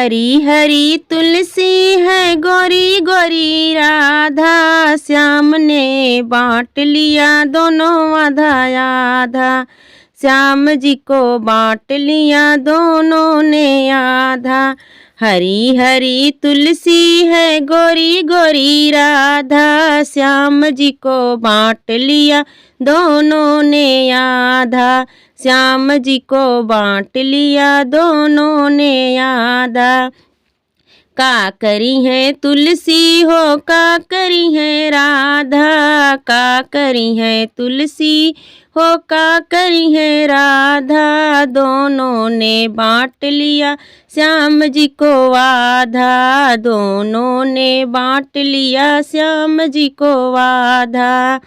हरी हरी तुलसी है गोरी गोरी राधा, श्याम ने बांट लिया दोनों आधा आधा। श्याम जी को बांट लिया दोनों ने आधा। हरी हरी तुलसी है गोरी गोरी राधा, श्याम जी को बांट लिया दोनों ने आधा। श्याम जी को बांट लिया दोनों ने आधा। का करी है तुलसी हो का करी है राधा, का करी है तुलसी हो का करी है राधा। दोनों ने बांट लिया श्याम जी को आधा, दोनों ने बांट लिया श्याम जी को आधा।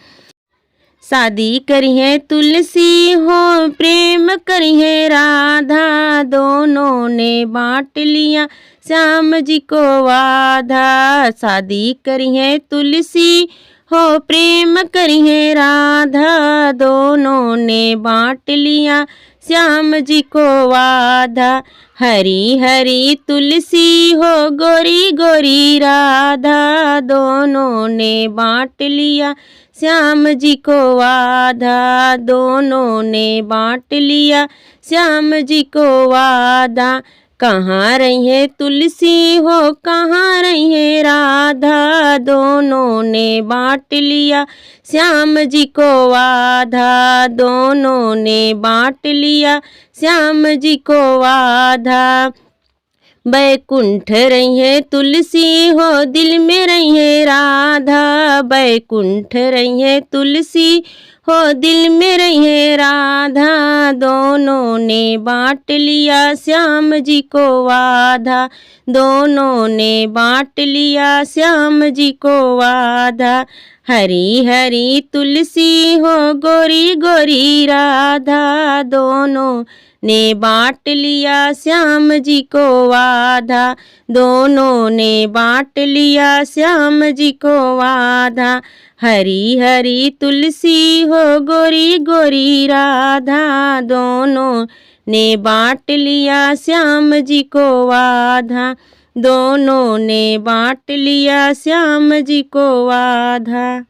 शादी करी है तुलसी हो प्रेम करी है राधा, दोनों ने बांट लिया श्याम जी को आधा। शादी करी है तुलसी हो प्रेम करी है राधा, दोनों ने बांट लिया श्याम जी को आधा। हरी हरी तुलसी हो गोरी गोरी राधा, दोनों ने बांट लिया श्याम जी को आधा, दोनों ने बांट लिया श्याम जी को आधा। कहाँ रही है तुलसी हो कहाँ रही है राधा, दोनों ने बांट लिया श्याम जी को आधा, दोनों ने बांट लिया श्याम जी को आधा। बैकुंठ रही है तुलसी हो दिल में रही है राधा, बैकुंठ रही है तुलसी हो दिल में रही है राधा। दोनों ने बांट लिया श्याम जी को आधा, दोनों ने बांट लिया श्याम जी को आधा। हरी हरी तुलसी हो गोरी गोरी राधा, दोनों ने बांट लिया श्याम जी को आधा, दोनों ने बांट लिया श्याम जी को आधा। हरी हरी तुलसी हो गोरी गोरी राधा, दोनों ने बांट लिया श्याम जी को आधा, दोनों ने बांट लिया श्याम जी को आधा।